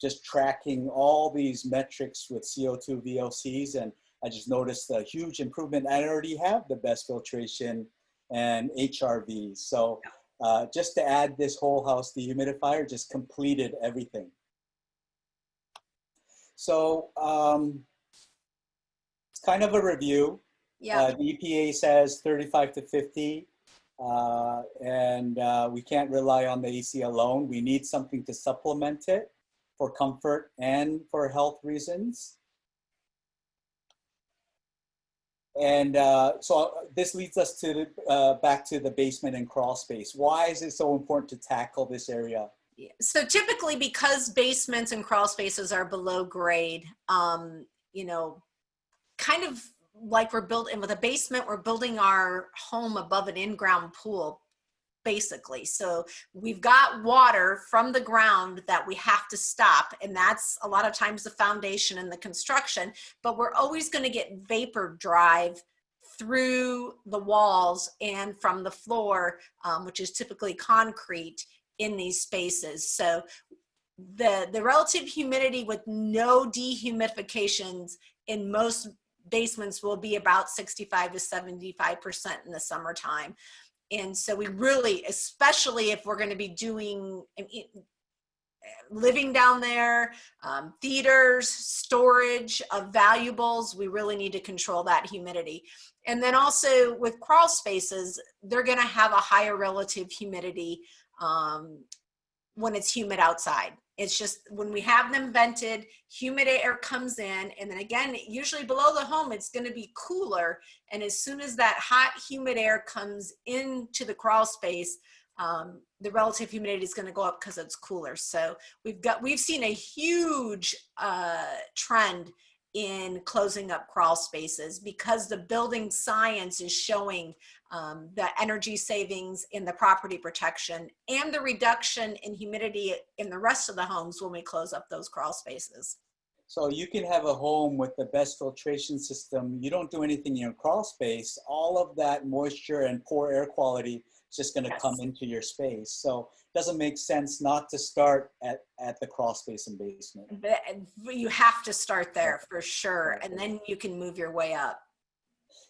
just tracking all these metrics with CO2 VOCs, and I just noticed a huge improvement. I already have the best filtration and HRVs. So just to add this whole house dehumidifier just completed everything. So it's kind of a review. Yeah. The EPA says 35 to 50. And we can't rely on the AC alone. We need something to supplement it for comfort and for health reasons. And so this leads us to back to the basement and crawl space. Why is it so important to tackle this area? So typically, because basements and crawl spaces are below grade, you know, kind of like we're building with a basement, we're building our home above an in-ground pool, basically. So we've got water from the ground that we have to stop, and that's a lot of times the foundation and the construction, but we're always going to get vapor drive through the walls and from the floor, which is typically concrete in these spaces. So the relative humidity with no dehumidifications in most basements will be about 65 to 75% in the summertime. And so we really, especially if we're going to be doing living down there, theaters, storage of valuables, we really need to control that humidity. And then also with crawl spaces, they're going to have a higher relative humidity when it's humid outside. It's just when we have them vented, humid air comes in, and then again, usually below the home, it's going to be cooler. And as soon as that hot, humid air comes into the crawl space, the relative humidity is going to go up because it's cooler. So we've seen a huge trend in closing up crawl spaces because the building science is showing the energy savings in the property protection and the reduction in humidity in the rest of the homes when we close up those crawl spaces. So you can have a home with the best filtration system. You don't do anything in your crawl space. All of that moisture and poor air quality is just going to come into your space. So it doesn't make sense not to start at the crawl space and basement. You have to start there for sure, and then you can move your way up.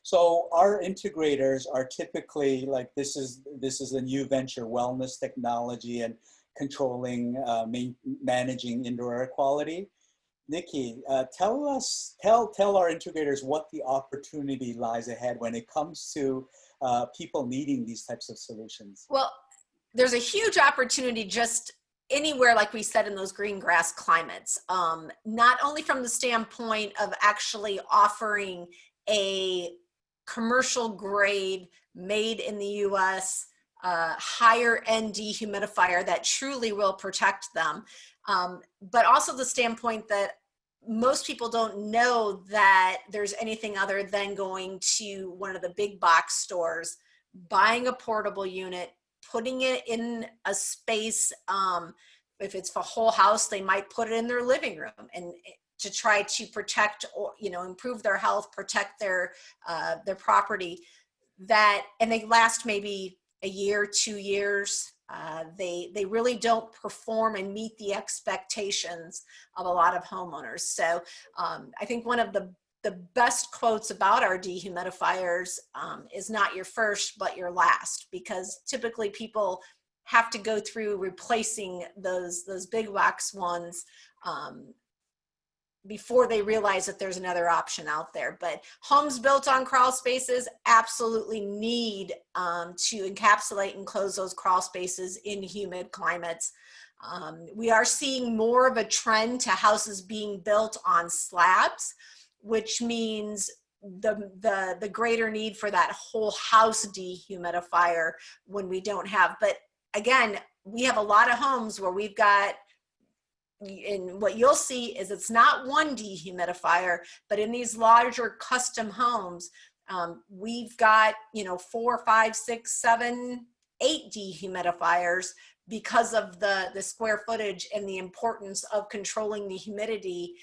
So our integrators are typically like, this is a new venture, wellness technology and controlling, managing indoor air quality. Nikki, tell our integrators what the opportunity lies ahead when it comes to people needing these types of solutions. Well, there's a huge opportunity just anywhere, like we said, in those green grass climates, not only from the standpoint of actually offering a commercial grade made in the US higher end dehumidifier that truly will protect them. But also the standpoint that most people don't know that there's anything other than going to one of the big box stores, buying a portable unit, putting it in a space. If it's for whole house, they might put it in their living room and to try to protect or, you know, improve their health, protect their property. That, and they last maybe a year, 2 years. They really don't perform and meet the expectations of a lot of homeowners. So I think one of the best quotes about our dehumidifiers is not your first, but your last, because typically people have to go through replacing those big box ones before they realize that there's another option out there. But homes built on crawl spaces absolutely need to encapsulate and close those crawl spaces in humid climates. We are seeing more of a trend to houses being built on slabs, which means the greater need for that whole house dehumidifier when we don't have. But again, we have a lot of homes where we've got, and what you'll see is it's not one dehumidifier, but in these larger custom homes, we've got, you know, 4, 5, 6, 7, 8 dehumidifiers because of the square footage and the importance of controlling the humidity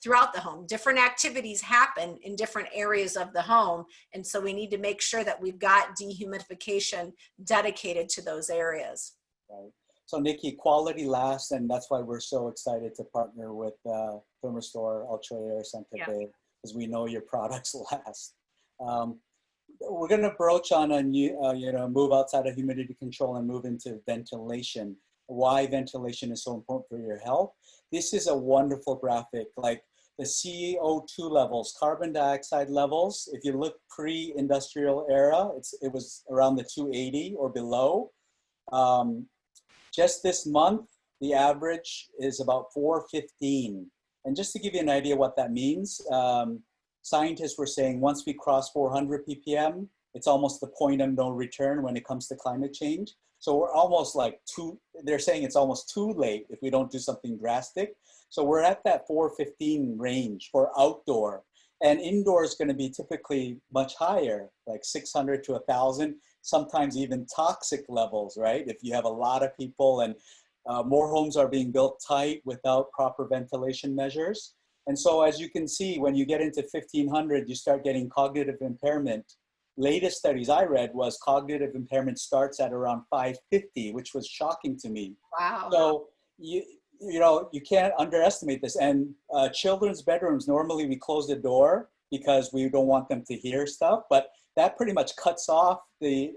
throughout the home. Different activities happen in different areas of the home, and so we need to make sure that we've got dehumidification dedicated to those areas. Right. So Nikki, quality lasts, and that's why we're so excited to partner with Thermostor Ultra Air Santa Fe, because we know your products last. We're going to broach on a new, move outside of humidity control and move into ventilation. Why ventilation is so important for your health. This is a wonderful graphic, like the CO2 levels, carbon dioxide levels. If you look pre-industrial era, it was around the 280 or below. Just this month, the average is about 415. And just to give you an idea what that means, scientists were saying once we cross 400 ppm, it's almost the point of no return when it comes to climate change. So we're almost like they're saying it's almost too late if we don't do something drastic. So we're at that 415 range for outdoor. And indoor is going to be typically much higher, like 600 to 1,000, sometimes even toxic levels, right? If you have a lot of people and more homes are being built tight without proper ventilation measures. And so as you can see, when you get into 1,500, you start getting cognitive impairment. Latest studies I read was cognitive impairment starts at around 550, which was shocking to me. Wow. So you can't underestimate this. And children's bedrooms, normally we close the door because we don't want them to hear stuff, but that pretty much cuts off the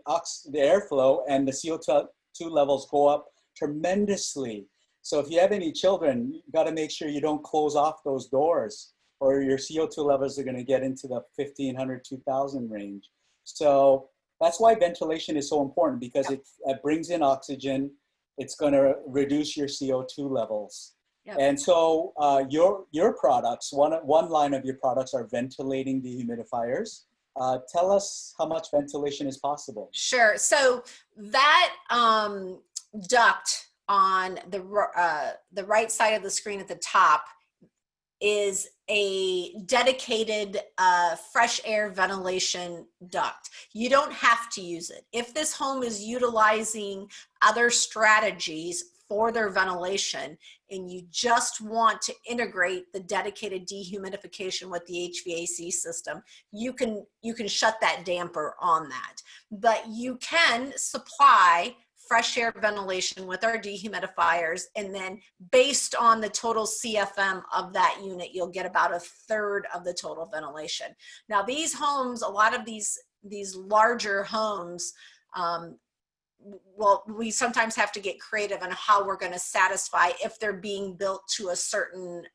airflow, and the CO2 levels go up tremendously. So if you have any children, you got to make sure you don't close off those doors, or your CO2 levels are going to get into the 1,500, 2,000 range. So that's why ventilation is so important, because it brings in oxygen. It's going to reduce your CO2 levels. Yep. And so your products, one line of your products are ventilating dehumidifiers. Tell us how much ventilation is possible. Sure. So that duct on the right side of the screen at the top is a dedicated fresh air ventilation duct. You don't have to use it. If this home is utilizing other strategies for their ventilation and you just want to integrate the dedicated dehumidification with the HVAC system, you can shut that damper on that. But you can supply fresh air ventilation with our dehumidifiers, and then based on the total CFM of that unit, you'll get about 1/3 of the total ventilation. Now these homes, a lot of these larger homes, well, we sometimes have to get creative on how we're going to satisfy if they're being built to a certain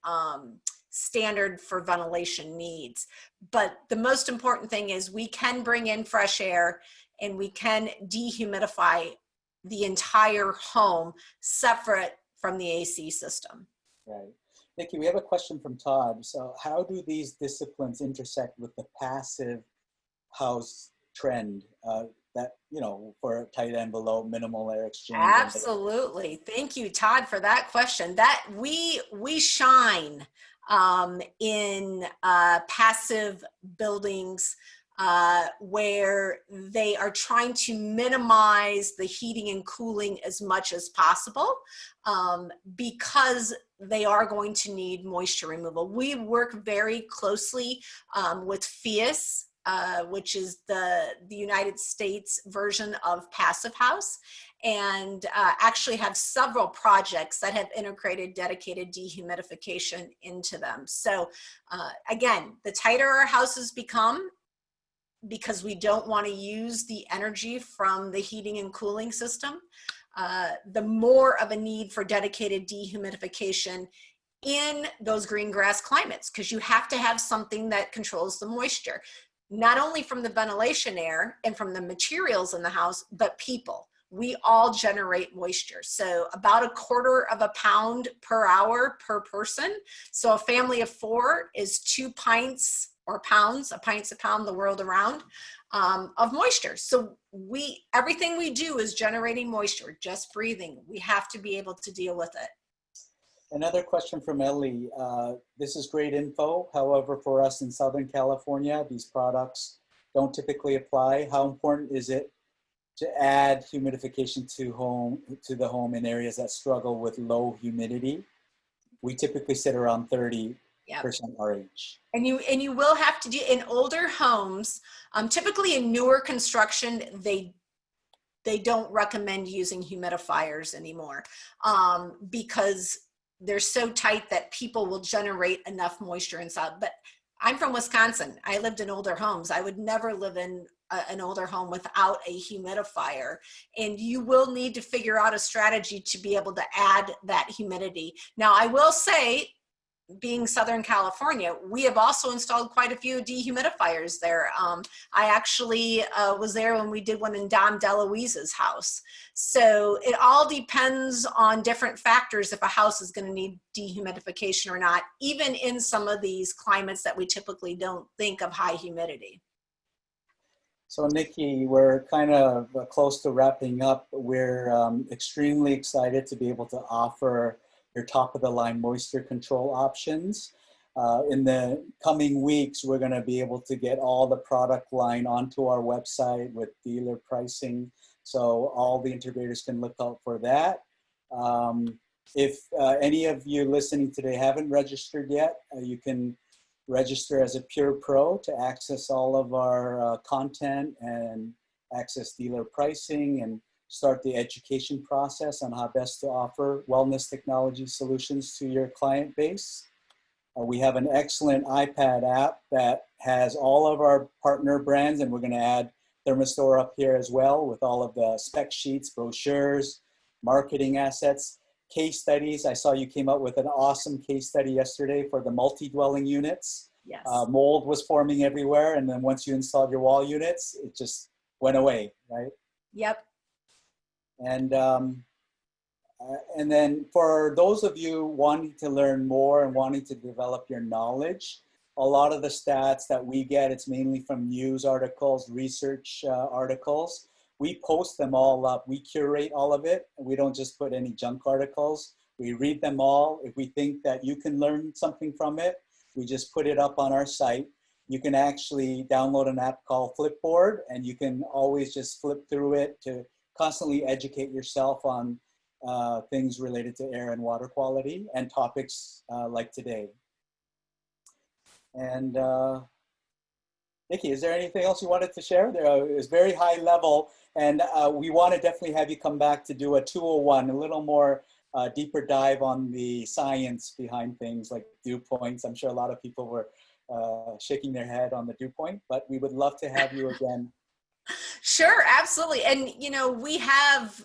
standard for ventilation needs. But the most important thing is we can bring in fresh air and we can dehumidify the entire home separate from the AC system. Right. Nikki, we have a question from Todd. So how do these disciplines intersect with the passive house trend? that, you know, for a tight envelope, minimal air exchange. Absolutely. Thank you, Todd, for that question. That we shine in passive buildings where they are trying to minimize the heating and cooling as much as possible because they are going to need moisture removal. We work very closely with FIAS, which is the United States version of Passive House, and actually have several projects that have integrated dedicated dehumidification into them. So again, the tighter our houses become, because we don't want to use the energy from the heating and cooling system, the more of a need for dedicated dehumidification in those green grass climates, because you have to have something that controls the moisture, not only from the ventilation air and from the materials in the house, but people. We all generate moisture. So about 1/4 pound per hour per person. So a family of 4 is 2 pints or pounds, a pint's a pound the world around, of moisture. So everything we do is generating moisture, just breathing. We have to be able to deal with it. Another question from Ellie. This is great info. However, for us in Southern California, these products don't typically apply. How important is it to add humidification to the home in areas that struggle with low humidity? We typically sit around 30% RH. And you will have to do in older homes, typically in newer construction, they don't recommend using humidifiers anymore because they're so tight that people will generate enough moisture inside. But I'm from Wisconsin. I lived in older homes. I would never live in an older home without a humidifier. And you will need to figure out a strategy to be able to add that humidity. Now, I will say, being Southern California, we have also installed quite a few dehumidifiers there. I actually was there when we did one in Dom DeLuise's house. So it all depends on different factors if a house is going to need dehumidification or not, even in some of these climates that we typically don't think of high humidity. So Nikki, we're kind of close to wrapping up. We're extremely excited to be able to offer your top of the line moisture control options. In the coming weeks, we're gonna be able to get all the product line onto our website with dealer pricing. So all the integrators can look out for that. If any of you listening today haven't registered yet, you can register as a Pure Pro to access all of our content and access dealer pricing and start the education process on how best to offer wellness technology solutions to your client base. We have an excellent iPad app that has all of our partner brands, and we're going to add Thermistor up here as well with all of the spec sheets, brochures, marketing assets, case studies. I saw you came up with an awesome case study yesterday for the multi-dwelling units. Yes. Mold was forming everywhere, and then once you installed your wall units, it just went away, right? Yep. And then for those of you wanting to learn more and wanting to develop your knowledge, a lot of the stats that we get, it's mainly from news articles, research articles. We post them all up. We curate all of it. And we don't just put any junk articles. We read them all. If we think that you can learn something from it, we just put it up on our site. You can actually download an app called Flipboard, and you can always just flip through it to constantly educate yourself on things related to air and water quality and topics like today. And Nikki, is there anything else you wanted to share? It was very high level, and we want to definitely have you come back to do a 201, a little more deeper dive on the science behind things like dew points. I'm sure a lot of people were shaking their head on the dew point, but we would love to have you again. Sure, absolutely. And, you know, we have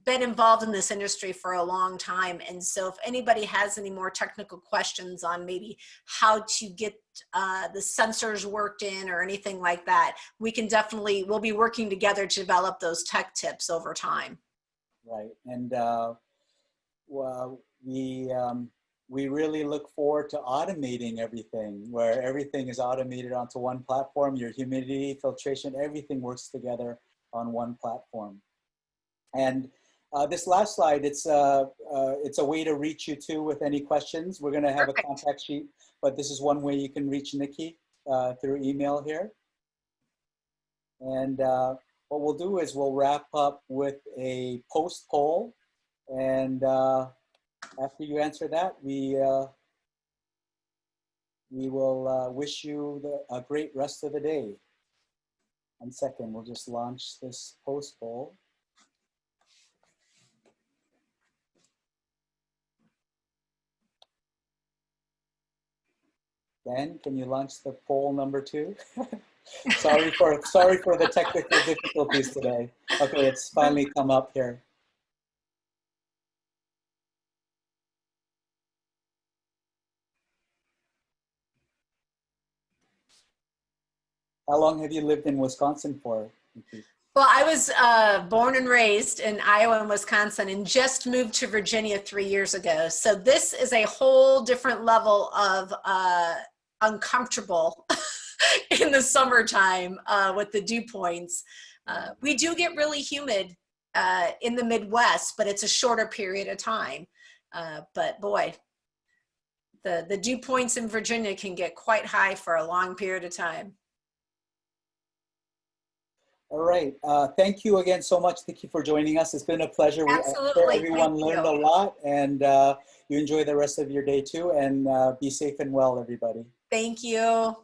been involved in this industry for a long time. And so if anybody has any more technical questions on maybe how to get the sensors worked in or anything like that, we'll be working together to develop those tech tips over time. Right. And well, we really look forward to automating everything, where everything is automated onto one platform. Your humidity, filtration, everything works together on one platform. And this last slide, it's a way to reach you too with any questions. We're gonna have Perfect. a contact sheet, but this is one way you can reach Nikki through email here. And what we'll do is we'll wrap up with a post poll. And after you answer that, we will wish you a great rest of the day. 1 second, we'll just launch this post poll. Ben, can you launch the poll number 2? sorry for the technical difficulties today. Okay, it's finally come up here. How long have you lived in Wisconsin for? Well, I was born and raised in Iowa and Wisconsin and just moved to Virginia 3 years ago. So this is a whole different level of uncomfortable in the summertime with the dew points. We do get really humid in the Midwest, but it's a shorter period of time. But boy, the dew points in Virginia can get quite high for a long period of time. All right. Thank you again so much, Nikki, for joining us. It's been a pleasure. Absolutely. Everyone learned a lot, and you enjoy the rest of your day too. And be safe and well, everybody. Thank you.